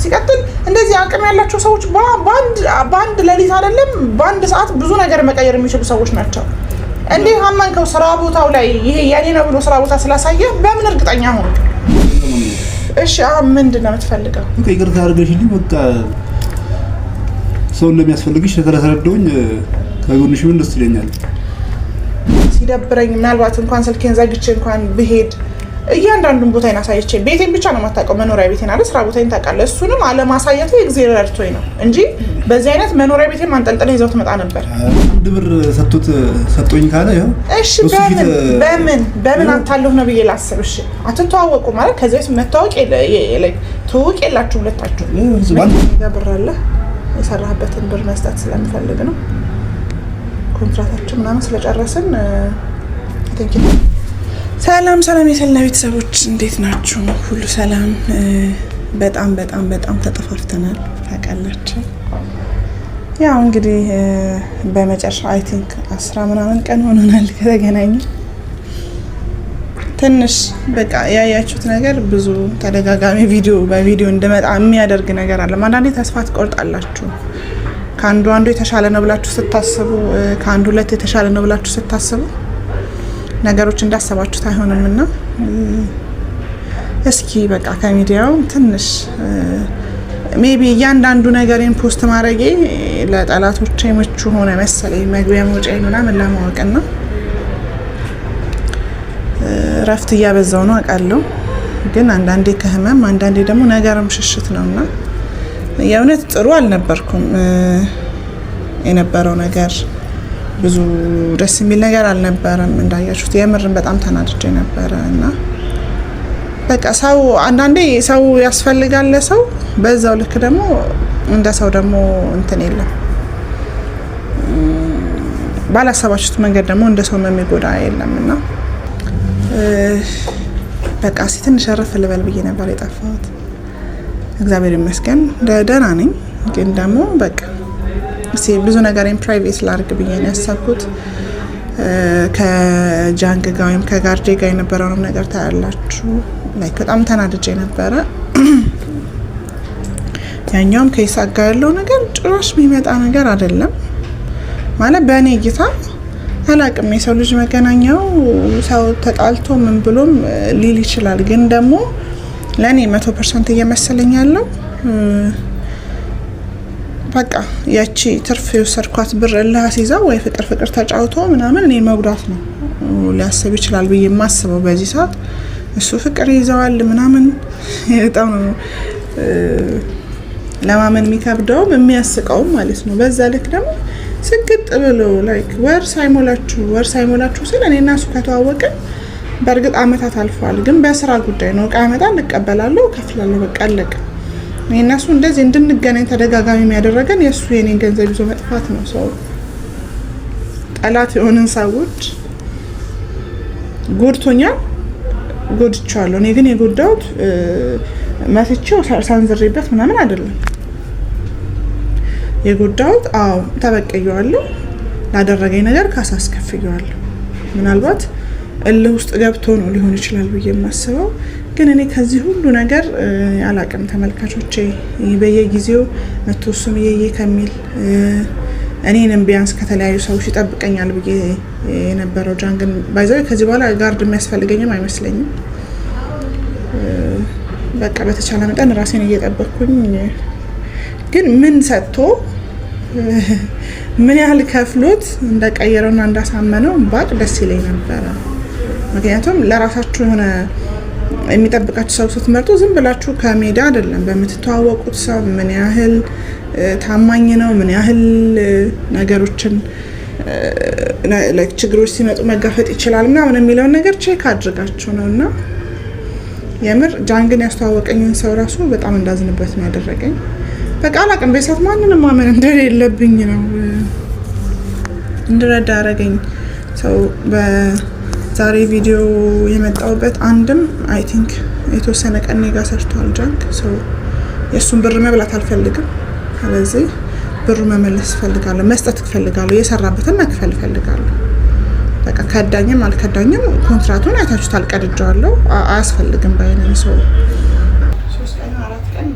ሲቀጥል እንደዚህ አቅም ያላቸው ሰዎች ባንድ ሌሊት አይደለም ባንድ ሰዓት ብዙ ነገር መቀየር የሚችሉ ሰዎች ናቸው። እንዴ አማንከው ስራ ቦታው ላይ ይሄ ያኔ ነው ብሎ ስራ ቦታ ስላሳየ በምን እርግጠኛ ሆንክ? እሺ አሁን ምንድነው የምትፈልገው? ይቅርታ አድርገሽልኝ በቃ ሰው እንደሚያስፈልግሽ ተረዳሁኝ። ከጎንሽ ምን ደስ ይለኛል። ሲደብረኝ ምናልባት እንኳን ስልኬን ዘግቼ እንኳን ብሄድ እያንዳንዱን ቦታዬን አሳይቼ ቤቴን ብቻ ነው የማታውቀው መኖሪያ ቤቴን አይደል? ስራ ቦታዬን ታውቃለህ። እሱንም አለማሳየቱ እግዚአብሔር ረድቶኝ ነው እንጂ በዚህ አይነት መኖሪያ ቤቴን ማንጠልጠል ይዘው ትመጣ ነበር። አንድ ብር ሰጥቶኝ ካለ ያው እሺ በምን አታለሁ ነው ብዬ ላስብ። እሺ አትተዋወቁ ማለት ከዚህ መታወቅ ተዋወቅ የላችሁም ሁለታችሁ። ብር አለ የሰራህበትን ብር መስጠት ስለምፈልግ ነው። ኮንትራታችን ምናምን ስለጨረስን ሰላም የሰላ ቤተሰቦች እንዴት ናችሁ? ሁሉ ሰላም? በጣም ተጠፋፍተናል ታውቃላችሁ። ያው እንግዲህ በመጨረሻ አይ ቲንክ 10 ምናምን ቀን ሆኖናል ከተገናኘ። ትንሽ በቃ ያያችሁት ነገር ብዙ ተደጋጋሚ በቪዲዮ እንደመጣ የሚያደርግ ነገር አለ። አንዳንዴ ተስፋ ትቆርጣላችሁ። ከአንዱ የተሻለ ነው ብላችሁ ስታስቡ፣ ከአንዱ ሁለት የተሻለ ነው ብላችሁ ስታስቡ ነገሮች እንዳሰባችሁት አይሆንምና እስኪ በቃ ከሚዲያው ትንሽ ሜቢ እያንዳንዱ ነገሬን ፖስት ማድረጌ ለጠላቶቼ ምቹ ሆነ መሰለኝ። መግቢያ መውጫዬን ምናምን ለማወቅና ረፍት እያበዛው ነው አውቃለሁ። ግን አንዳንዴ ከህመም አንዳንዴ ደግሞ ነገርም ሽሽት ነውና የእውነት ጥሩ አልነበርኩም። የነበረው ነገር ብዙ ደስ የሚል ነገር አልነበረም። እንዳያችሁት የምርን በጣም ተናድጄ ነበረ እና በቃ ሰው አንዳንዴ ሰው ያስፈልጋል ለሰው፣ በዛው ልክ ደግሞ እንደ ሰው ደግሞ እንትን የለም። ባላሰባችሁት መንገድ ደግሞ እንደ ሰው የሚጎዳ የለምና በቃ ትንሽ ረፍ ልበል ብዬ ነበር የጠፋሁት። እግዚአብሔር ይመስገን ደህና ነኝ። ግን ደግሞ በቃ ብዙ ነገሬን ፕራይቬት ላድርግ ብዬ ነው ያሰብኩት። ከጃንግ ጋር ወይም ከጋርዴ ጋር የነበረውን ነገር ታያላችሁ። በጣም ተናድጄ ነበረ። ያኛውም ከይሳቅ ጋር ያለው ነገር ጭራሽ የሚመጣ ነገር አይደለም ማለት በእኔ እይታ አላቅም። የሰው ልጅ መገናኛው ሰው ተጣልቶ ምን ብሎም ሊል ይችላል። ግን ደግሞ ለእኔ 100% እየመሰለኝ ያለው በቃ ያቺ ትርፍ የወሰድኳት ብር እልህ አስይዛ ወይ ፍቅር ተጫውቶ ምናምን እኔ መጉዳት ነው ሊያስብ ይችላል ብዬ የማስበው በዚህ ሰዓት። እሱ ፍቅር ይዘዋል ምናምን በጣም ነው ለማመን የሚከብደው የሚያስቀውም ማለት ነው። በዛ ልክ ደግሞ ስግጥ ብሎ ወር ሳይሞላችሁ ስል እኔና እሱ ከተዋወቅን በእርግጥ አመታት አልፏል። ግን በስራ ጉዳይ ነው። እቃ ያመጣል፣ እቀበላለሁ፣ እከፍላለሁ፣ በቃ አለቀ። እኔና እሱ እንደዚህ እንድንገናኝ ተደጋጋሚ የሚያደርገን የእሱ የኔን ገንዘብ ይዞ መጥፋት ነው። ሰው ጠላት ሰዎች ጎድቶኛል፣ ጎድቻለሁ። እኔ ግን የጎዳሁት መትቼው ሳንዝሬበት ምናምን አይደለም የጎዳሁት። ተበቀየዋለሁ፣ ላደረገኝ ነገር ካሳ አስከፍየዋለሁ። ምናልባት እልህ ውስጥ ገብቶ ነው ሊሆን ይችላል ብዬ የማስበው። ግን እኔ ከዚህ ሁሉ ነገር አላቅም። ተመልካቾቼ በየጊዜው መተውሱም ከሚል እኔንም ቢያንስ ከተለያዩ ሰዎች ይጠብቀኛል ብዬ የነበረው ጃንግን ባይዘው ከዚህ በኋላ ጋርድ የሚያስፈልገኝም አይመስለኝም። በቃ በተቻለ መጠን ራሴን እየጠበቅኩኝ ግን ምን ሰጥቶ ምን ያህል ከፍሎት እንደቀየረውና እንዳሳመነው ባቅ ደስ ይለኝ ነበረ። ምክንያቱም ለራሳችሁ የሆነ የሚጠብቃችሁ ሰው ስትመርጡ ዝም ብላችሁ ከሜዳ አይደለም በምትተዋወቁት ሰው ምን ያህል ታማኝ ነው፣ ምን ያህል ነገሮችን ችግሮች ሲመጡ መጋፈጥ ይችላል ምናምን የሚለውን ነገር ቼክ አድርጋችሁ ነውና የምር ጃንግን ያስተዋወቀኝን ሰው ራሱ በጣም እንዳዝንበት ነው ያደረገኝ። በቃ አላቅም በሰዓት ማንንም ማመን እንደሌለብኝ ነው እንድረዳ ያደረገኝ ሰው። በዛሬ ቪዲዮ የመጣውበት አንድም አይ ቲንክ የተወሰነ ቀን ጋር ሰርቷል ጃንግ። ሰው የእሱን ብር መብላት አልፈልግም። ስለዚህ ብሩ መመለስ እፈልጋለሁ፣ መስጠት እፈልጋለሁ፣ የሰራበትን መክፈል እፈልጋለሁ። በቃ ከዳኝም አልከዳኝም ኮንትራቱን አይታችሁታል፣ ቀድጄዋለሁ፣ አያስፈልግም ባይነኝ ሰው 3 ቀን 4 ቀን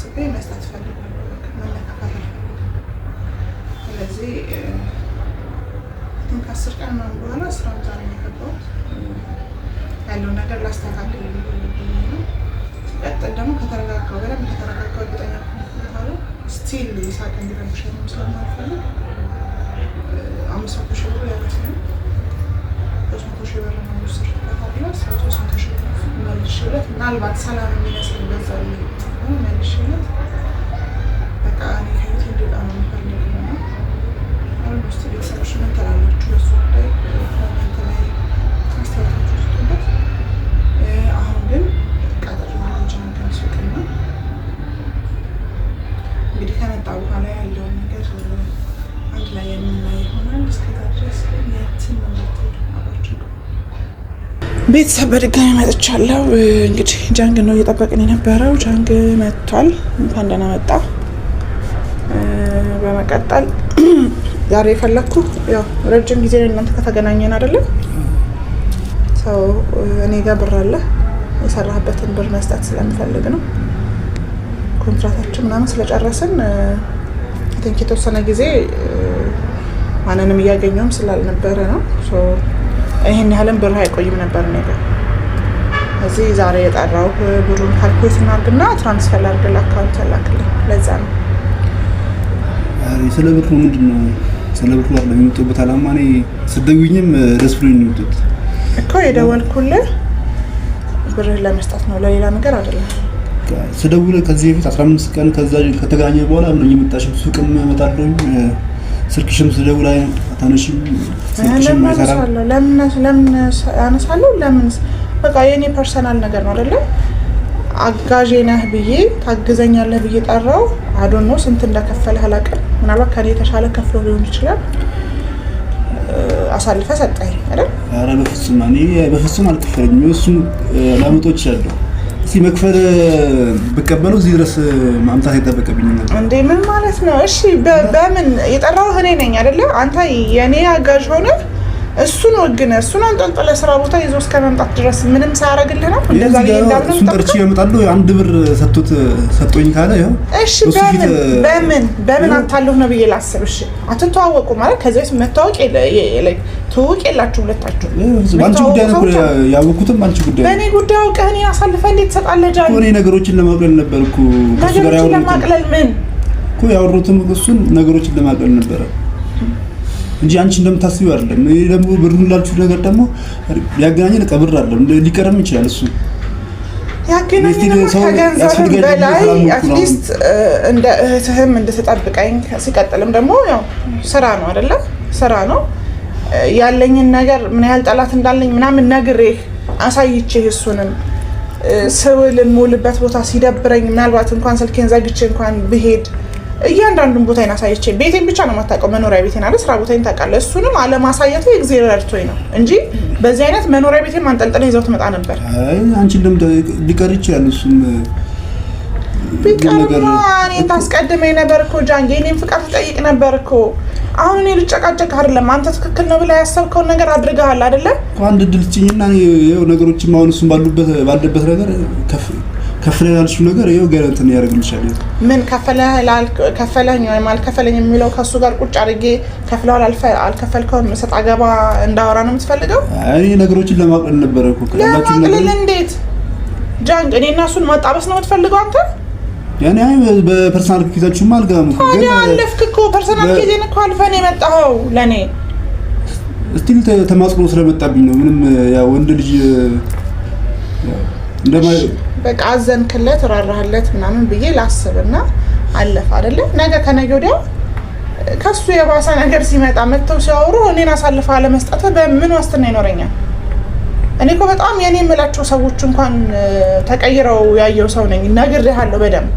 አስቤ መስጠት ፈልጋለሁ። መነካካት አልፈልግም። ስለዚህ ከ10 ቀን ምናምን በኋላ ስራ ዛሬ ነው የገባሁት። ያለውን ነገር ላስተካክል ነው። ሲቀጥል ደግሞ ከተረጋጋሁ በደንብ ከተረጋጋሁ እርግጠኛ ከሆነ ስቲል ይሳቅ እንዲረብሸኝ ስለማልፈልግ 500 ሺህ ብር ያለት ነው 300 ሺህ ብር ነው ወስድበታለሁ። 300 ሺህ ብር መልሼለት ምናልባት ሰላም የሚመስል በዛ መልሼለት በቃ እኔ ከቤት እንዲወጣ ነው የምፈልገው እና ኦልሞስት ቤተሰቦች ምን ትላላችሁ በሱ ጉዳይ ኮሜንት ላይ አስተያየታችሁ ስጡበት። አሁን ግን ቀጥር ማለጃ ነገር ሱቅና እንግዲህ ከመጣ በኋላ ያለውን ነገር አንድ ላይ የምናይ ይሆናል። እስከዛ ድረስ የትን ነው አባችሁ ቤተሰብ በድጋሚ መጥቻለሁ። እንግዲህ ጃንግ ነው እየጠበቅን የነበረው። ጃንግ መጥቷል። እንኳን ደህና መጣ። በመቀጠል ዛሬ የፈለግኩ ያው ረጅም ጊዜ እናንተ ከተገናኘን አይደለም ሰው እኔ ጋር ብር አለ የሰራህበትን ብር መስጠት ስለምፈልግ ነው። ኮንትራታችን ምናምን ስለጨረስን ቲንክ የተወሰነ ጊዜ ማንንም እያገኘውም ስላልነበረ ነው። ይሄን ያህልም ብር አይቆይም ነበር ነገር እዚህ ዛሬ የጠራው ብሩን ካልኩሌት እናድርግና ትራንስፈር ላድርግ አካውንት ላክልኝ። ለዛ ነው ስለ ብሩ ምንድነው? ስለ ብሩ አይደለም የሚወጡበት አላማ። እኔ ስደውኝም ደስ ብሎኝ ነው የሚወጡት እኮ የደወልኩልህ ብር ለመስጠት ነው፣ ለሌላ ነገር አይደለም። ስደውል ከዚህ በፊት 15 ቀን ከዛ ከተገናኘ በኋላ ምን እየመጣሽም ሱቅም እመጣለሁ ስልክሽም ስደውል አታነሺም፣ ስልክሽም አይሰራም። ለምን አነሳለሁ? ለምን በቃ የኔ ፐርሰናል ነገር ነው አይደለ? አጋዤ ነህ ብዬ ታግዘኛለህ ብዬ ጠራው። አዶኖ ስንት እንደከፈለህ አላውቅም። ምናልባት ከኔ የተሻለ ከፍሎ ሊሆን ይችላል። አሳልፈ ሰጠኝ አይደል? ኧረ በፍጹም እኔ በፍጹም አልከፈለኝም። እሱም ላመጦች ያለው እዚህ መክፈል ብቀበለው እዚህ ድረስ ማምጣት አይጠበቅብኝ ነበር እንዴ? ምን ማለት ነው? እሺ በምን የጠራው እኔ ነኝ አይደለ? አንተ የኔ አጋዥ ሆነ እሱን ወግነ እሱን አንጠልጥለ ስራ ቦታ ይዞ እስከ መምጣት ድረስ ምንም ሳያረግልህ ነው እንደዛ ይላል። እሱን ጠርቼ ያመጣለሁ አንድ ብር ሰጥቶኝ ካለ ያው እሺ በምን አንታለሁ ነው ብዬ ላስብ። እሺ አትተዋወቁ ማለት ከዚህ በፊት መታወቅ ትውውቅ የላችሁ ሁለታችሁ። አንቺ ጉዳይ ነው ያወኩትም አንቺ ጉዳይ በእኔ ጉዳይ አውቀህ እኔን አሳልፈህ እንዴት ትሰጣለህ? ጃን እኔ ነገሮችን ለማቅለል ነበር እኮ ከሱ ጋር ያወሩት ለማቅለል ምን እኮ ያወሩትም እሱን ነገሮችን ለማቅለል ነበር እንጂ አንቺ እንደምታስቢው አይደለም። እኔ ደግሞ ብሩን ላልኩት ነገር ደግሞ ያገናኘን ቀብር አይደለም ሊቀርም ይችላል። እሱ ያገናኘን ከገንዘብ በላይ አትሊስት እንደ እህትህም እንድትጠብቀኝ ሲቀጥልም ደግሞ ያው ስራ ነው አይደለ? ስራ ነው ያለኝን ነገር ምን ያህል ጠላት እንዳለኝ ምናምን ነግሬህ አሳይቼህ እሱንም ስውል የምውልበት ቦታ ሲደብረኝ ምናልባት እንኳን ስልኬን ዘግቼ እንኳን ብሄድ እያንዳንዱን ቦታዬን አሳይቼ ቤቴን ብቻ ነው የማታውቀው፣ መኖሪያ ቤቴን አይደል? ስራ ቦታዬን ታውቃለህ። እሱንም አለማሳየቱ እግዚአብሔር ረድቶኝ ነው እንጂ በዚህ አይነት መኖሪያ ቤቴን ማንጠልጥለ ይዘው ትመጣ ነበር። አይ አንቺ ሊቀር ይችላል። እሱም ቢቀርማ እኔን ታስቀድመኝ ነበር እኮ ጃንጌ፣ እኔን ፍቃድ ትጠይቅ ነበር እኮ። አሁን እኔ ልጨቃጨቅ አይደለም። አንተ ትክክል ነው ብለህ ያሰብከውን ነገር አድርገሃል አይደለ? አንድ ድል ስጪኝና ይኸው ነገሮችም አሁን እሱም ባለበት ነገር ከፍለህ ያልሽው ነገር ይኸው ገረንት ነው ያደርግልሻል። ምን ከፈለኝ ወይም አልከፈለኝ የሚለው ከሱ ጋር ቁጭ አድርጌ ከፍለዋል አልከፈልከውም መሰጥ አገባ እንዳወራ ነው የምትፈልገው? አይ ነገሮችን ለማቅለል ነበር እኮ ከላችሁ ነገር ለማቅለል እንዴት ጃንግ? እኔ እና እሱን ማጣበስ ነው የምትፈልገው አንተ? ያኔ አይ በፐርሰናል ኬዛችሁም አልገባም እኮ ግን አለፍክ እኮ ፐርሰናል ኬዜን እኮ አልፈህ ነው የመጣኸው። ለኔ እስቲል ተማጽኖ ስለመጣብኝ ነው። ምንም ያው ወንድ ልጅ እንደማይ በቃ አዘንክለት ራራህለት ምናምን ብዬ ላስብና አለፈ አይደለ? ነገ ከነገ ወዲያ ከሱ የባሰ ነገር ሲመጣ መጥተው ሲያወሩ እኔን አሳልፈህ አለመስጠት በምን ዋስትና ይኖረኛል? እኔ እኮ በጣም የኔ የምላቸው ሰዎች እንኳን ተቀይረው ያየው ሰው ነኝ። ነግሬሃለሁ በደምብ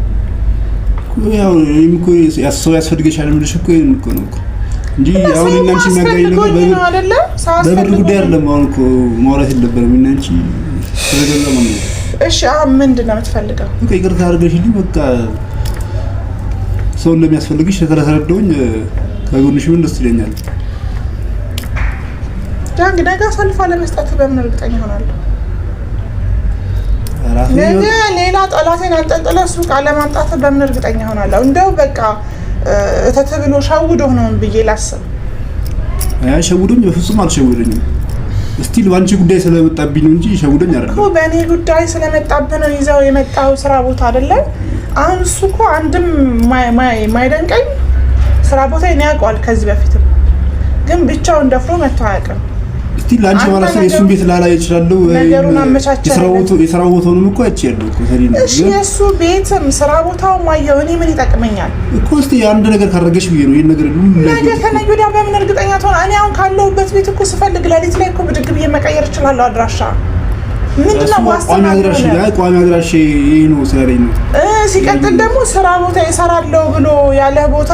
ያው እኮ ሰው ያስፈልገሻል የምልሽ እኮ ይሄን እኮ ነው እንጂ አሁን እናንቺ የሚያጋይ ነገር በብር ጉዳይ አይደለም። አሁን እኮ ማውራት የለብንም እናንቺ ስለገዛ ነው። እሺ አሁን ምንድን ነው የምትፈልገው? በቃ ይቅርታ አድርገሽልኝ በቃ ሰው እንደሚያስፈልግሽ ስለተረዳሁኝ ከጎንሽ ምን ደስ ይለኛል። ጃንግ ነገ አሳልፋ ለመስጠት በምን እርግጠኛ ሆናለሁ? ነገ ሌላ ጠላቴን አንጠልጥለህ ሱቅ አለማምጣት በምን እርግጠኛ ሆናለሁ? እንደው በቃ ተተብሎ ሸውዶ ነው ብዬ ላስብ። ሸውዶኝ በፍጹም አልሸውዶኝም። እስቲል ባንቺ ጉዳይ ስለመጣብኝ ነው እንጂ ሸውዶኝ አይደለም እኮ። በእኔ ጉዳይ ስለመጣብህ ነው ይዘው የመጣው ስራ ቦታ አይደለም። አሁን እሱ እኮ አንድም ማይደንቀኝ ስራ ቦታ እኔ ያውቀዋል ከዚህ በፊትም፣ ግን ብቻውን ደፍሮ መጥቶ አያውቅም። እስቲ ላንቺ ማለት ነው እሱን ቤት ላላ ይችላል ነገሩን አመቻቸለው። የስራው ቦታውንም እኮ አይቻለሁ እኮ ሰሪና። እሺ የሱ ቤትም ስራ ቦታው ማየው እኔ ምን ይጠቅመኛል እኮ። እስቲ አንድ ነገር ካረገሽ ብዬ ነው ይሄን ነገር ነገ ከነገ ወዲያ በምን እርግጠኛ ትሆን? እኔ አሁን ካለሁበት ቤት እኮ ስፈልግ ለሊት ላይ እኮ ብድግ ብዬ መቀየር እችላለሁ አድራሻ። ምንድነው ዋስትና ቋሚ አድራሻ ይሄ ነው ስለኝ ነው። ሲቀጥል ደግሞ ስራ ቦታ ይሰራለው ብሎ ያለ ቦታ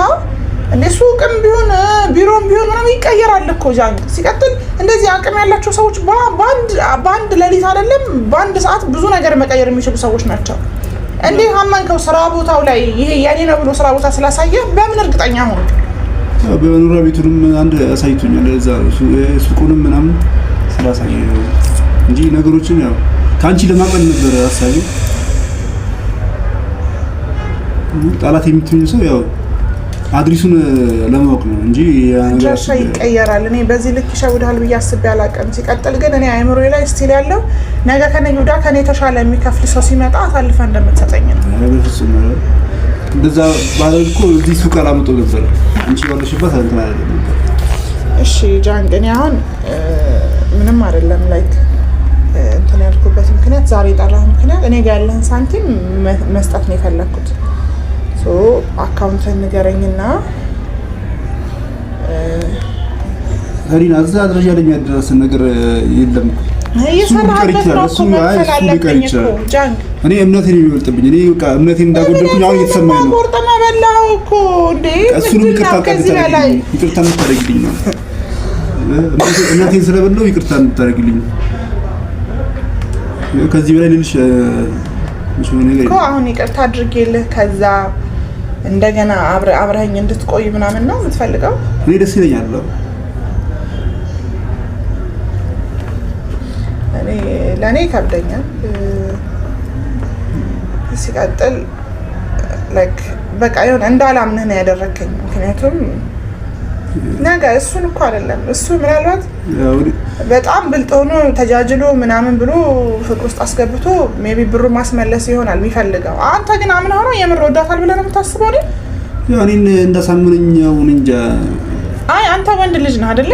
እንደ ሱቅም ቢሆን ቢሮም ቢሆን ምናምን ይቀየራል እኮ ጃንግ። ሲቀጥል እንደዚህ አቅም ያላቸው ሰዎች ባንድ ሌሊት አይደለም ባንድ ሰዓት ብዙ ነገር መቀየር የሚችሉ ሰዎች ናቸው። እንዴ አማንከው ስራ ቦታው ላይ ይሄ ያኔ ነው ብሎ ስራ ቦታ ስላሳየ በምን እርግጠኛ ሆነ? በመኖሪያ ቤቱንም አንድ አሳይቶኛል። እዛ ሱቁንም ምናምን ስላሳየ ነው እንጂ ነገሮችን ያው ካንቺ ለማቀል ነበር ሐሳቤ። ጣላት የምትሆኝ ሰው ያው አድሪሱን ለማወቅ ነው እንጂ አድራሻ ይቀየራል። እኔ በዚህ ልክ ይሸውዳል ብዬ አስቤ አላውቅም። ሲቀጥል ግን እኔ አይምሮዬ ላይ ስቲል ያለው ነገ ከነገ ወዲያ ከኔ ተሻለ የሚከፍል ሰው ሲመጣ አሳልፈ እንደምትሰጠኝ ነው። በፍጹም እንደዛ ባለልኩ እዚህ ሱቅ አላመጣው ነበር አንቺ ያለሽበት እንትን አይደለም። እሺ ጃንግ፣ እኔ አሁን ምንም አይደለም ላይክ እንትን ያልኩበት ምክንያት ዛሬ ጠራህ ምክንያት እኔ ጋር ያለህን ሳንቲም መስጠት ነው የፈለኩት። አካውንትን ንገረኝና ሪና እዛ ደረጃ ላይ የሚያደርስ ነገር የለም። እኔ እምነቴን የሚበልጥብኝ እኔ በቃ እምነቴን እንዳጎደልኩኝ አሁን እየተሰማኝ ነው። ቆርጠና በላው እኮ እንዴ እሱንም ይቅርታ እንድታደርግልኝ ነው። እምነቴን ስለበላው ይቅርታ እንድታደርግልኝ ከዚህ በላይ ልልሽ እኮ አሁን ይቅርታ አድርጌልህ ከዛ እንደገና አብረኸኝ እንድትቆይ ምናምን ነው የምትፈልገው? እኔ ደስ ይለኛል። ለእኔ ይከብደኛል። ሲቀጥል በቃ የሆነ እንዳላምንህ ነው ያደረከኝ። ምክንያቱም ነገ እሱን እኮ አይደለም እሱ ምናልባት በጣም ብልጥ ሆኖ ተጃጅሎ ምናምን ብሎ ፍቅር ውስጥ አስገብቶ ሜቢ ብሩ ማስመለስ ይሆናል የሚፈልገው። አንተ ግን አምና ሆኖ የምር ወዳታል ብለህ ነው የምታስበው? ያው እኔን እንዳሳምነኝ እንጃ። አይ አንተ ወንድ ልጅ ነህ አይደለ?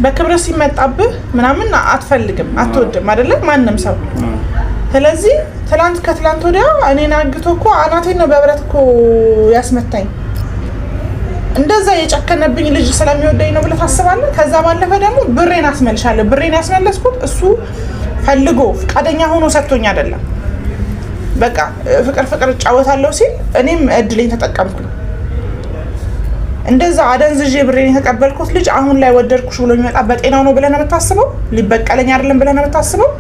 በክብረት ሲመጣብህ ምናምን አትፈልግም አትወድም አይደለ? ማንም ሰው። ስለዚህ ከትላንት ወዲያ እኔን አግቶ እኮ አናቴን ነው በብረት እኮ ያስመታኝ። እንደዛ የጨከነብኝ ልጅ ስለሚወደኝ ነው ብለህ ታስባለህ? ከዛ ባለፈ ደግሞ ብሬን አስመልሻለሁ። ብሬን ያስመለስኩት እሱ ፈልጎ ፈቃደኛ ሆኖ ሰጥቶኝ አይደለም። በቃ ፍቅር እጫወታለሁ ሲል እኔም እድሌን ተጠቀምኩኝ። እንደዛ አደንዝዤ ብሬን የተቀበልኩት ልጅ አሁን ላይ ወደድኩሽ ብሎ የሚመጣ በጤናው ነው ብለህ ነው የምታስበው? ሊበቀለኝ አይደለም ብለህ ነው የምታስበው?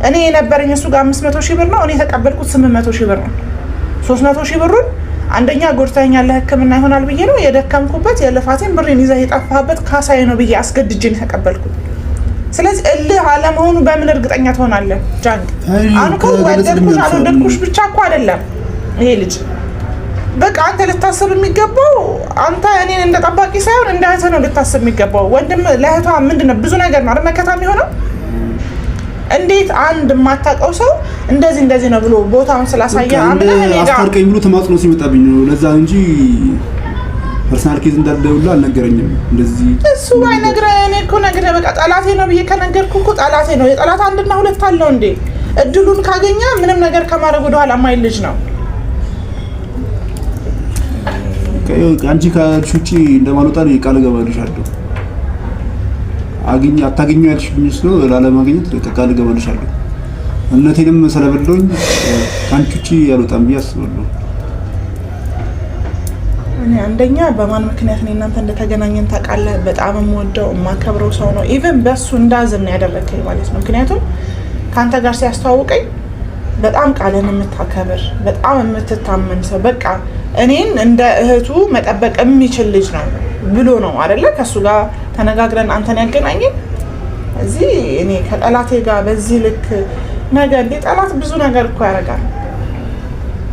እኔ የነበረኝ እሱ ጋር 500 ሺህ ብር ነው። እኔ የተቀበልኩት 800 ሺህ ብር ነው። 300 ሺህ ብሩን አንደኛ ጎድተኛል ለሕክምና ይሆናል ብዬ ነው የደከምኩበት። የልፋቴን ብሬን ይዘህ የጠፋህበት ካሳዬ ነው ብዬ አስገድጄን የተቀበልኩት። ስለዚህ እልህ አለመሆኑ በምን እርግጠኛ ትሆናለህ ጃንግ? አሁን እኮ ወደድኩሽ አልወደድኩሽ ብቻ እኮ አይደለም ይሄ ልጅ። በቃ አንተ ልታስብ የሚገባው አንተ እኔን እንደ ጠባቂ ሳይሆን እንደ እህትህ ነው ልታስብ የሚገባው። ወንድም ለእህቷ ምንድነው ብዙ ነገር ነው መከታ የሚሆነው። እንዴት አንድ የማታውቀው ሰው እንደዚህ ነው ብሎ ቦታውን ስላሳየ አምነህ እኔ ጋር አስታርቀኝ ብሎ ተማጽኖ ሲመጣብኝ ነው። ለዛ እንጂ ፐርሰናል ኬዝ እንዳልደውላ አልነገረኝም። እንደዚህ እሱ ባይነግረህ እኔ እኮ ነግሬህ በቃ ጠላቴ ነው ብዬ ከነገርኩህ እኮ ጠላቴ ነው። የጠላት አንድና ሁለት አለው እንዴ? እድሉን ካገኘ ምንም ነገር ከማድረግ ወደኋላ ማይል ልጅ ነው። አንቺ ካልሽ ውጪ እንደማልወጣ ቃል እገባልሻለሁ። አታገኙ ያልሽኝ ነው ላለማግኘት ቃል እገባልሻለሁ። እምነቴንም ስለበለውኝ አንቺ ውጪ ያልወጣም ብዬ አስባለሁ። እኔ አንደኛ በማን ምክንያት ነው እናንተ እንደተገናኘን ታውቃለህ? በጣም የምወደው የማከብረው ሰው ነው። ኢቭን በሱ እንዳዝን ያደረከኝ ማለት ነው። ምክንያቱም ካንተ ጋር ሲያስተዋውቀኝ በጣም ቃልን የምታከብር በጣም የምትታመን ሰው በቃ እኔን እንደ እህቱ መጠበቅ የሚችል ልጅ ነው ብሎ ነው አይደለ? ከሱ ጋር ተነጋግረን አንተን ያገናኘን። እዚህ እኔ ከጠላቴ ጋር በዚህ ልክ ነገ እንደ ጠላት ብዙ ነገር እኮ ያደርጋል።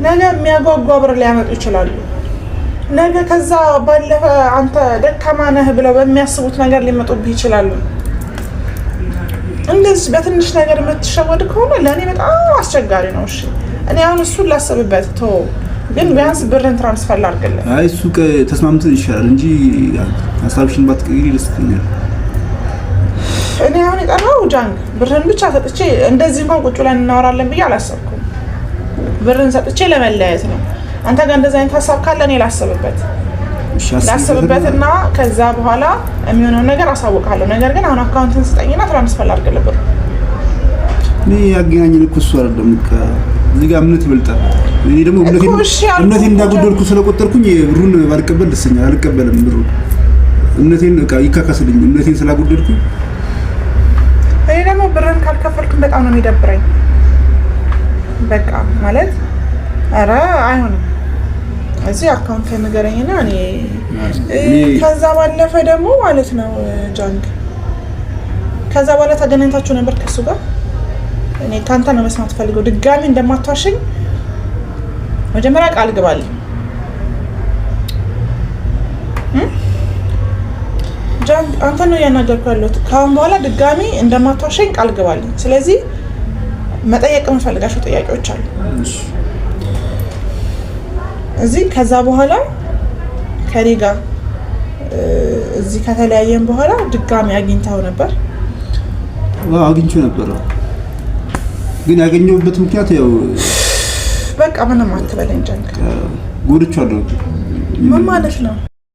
ነገ የሚያጓጓ ብር ሊያመጡ ይችላሉ። ነገ ከዛ ባለፈ አንተ ደካማ ነህ ብለው በሚያስቡት ነገር ሊመጡብህ ይችላሉ። እንደዚህ በትንሽ ነገር የምትሸወድ ከሆነ ለእኔ በጣም አስቸጋሪ ነው። እሺ እኔ አሁን እሱን ላስብበት ተው፣ ግን ቢያንስ ብርን ትራንስፈር ላድርግልህ። አይ እሱ ተስማምተን ይሻላል እንጂ ሀሳብሽን ባትቀይሪ ደስ ይለኛል። እኔ አሁን የጠራው ጃንግ ብርን ብቻ ሰጥቼ እንደዚህ እንኳን ቁጭ ብለን እናወራለን ብዬ አላሰብኩም። ብርን ሰጥቼ ለመለያየት ነው። አንተ ጋር እንደዚህ አይነት ሀሳብ ካለ እኔ ላስብበትና ከዛ በኋላ የሚሆነውን ነገር አሳውቃለሁ። ነገር ግን አሁን አካውንትን ስጠኝና ትራንስፈር ላድርግልህ ብር። እኔ ያገናኘን እኮ እሱ አይደለም እዚህ ጋር እምነት ይበልጣል። እኔ ደግሞ እምነቴን እንዳጎደልኩ ስለቆጠርኩኝ ብሩን ባልቀበል ደስ ይለኛል። አልቀበልም ብሩን። እምነቴን በቃ ይካካስልኝ እምነቴን ስላጎደልኩ። እኔ ደግሞ ብርን ካልከፈልኩኝ በጣም ነው የሚደብረኝ። በቃ ማለት ኧረ አይሆንም። እዚህ አካውንት ንገረኝና እኔ ከዛ ባለፈ ደግሞ ማለት ነው ጃንግ፣ ከዛ በኋላ ተገናኝታችሁ ነበር ከሱ ጋር? እኔ ካንተ ነው መስማት ፈልገው ድጋሚ እንደማትዋሸኝ መጀመሪያ ቃል ግባልኝ። ጃንግ አንተ ነው ያናገርኩ ያለሁት። ካሁን በኋላ ድጋሚ እንደማትዋሸኝ ቃል ግባልኝ። ስለዚህ መጠየቅ የምፈልጋቸው ጥያቄዎች አሉ እዚህ። ከዛ በኋላ ከኔ ጋር እዚህ ከተለያየን በኋላ ድጋሚ አግኝታው ነበር? አግኝቼው ነበር፣ ግን ያገኘሁበት ምክንያት ያው በቃ ምንም አትበለኝ ጃንግ። ጎድቻለሁ። ምን ማለት ነው?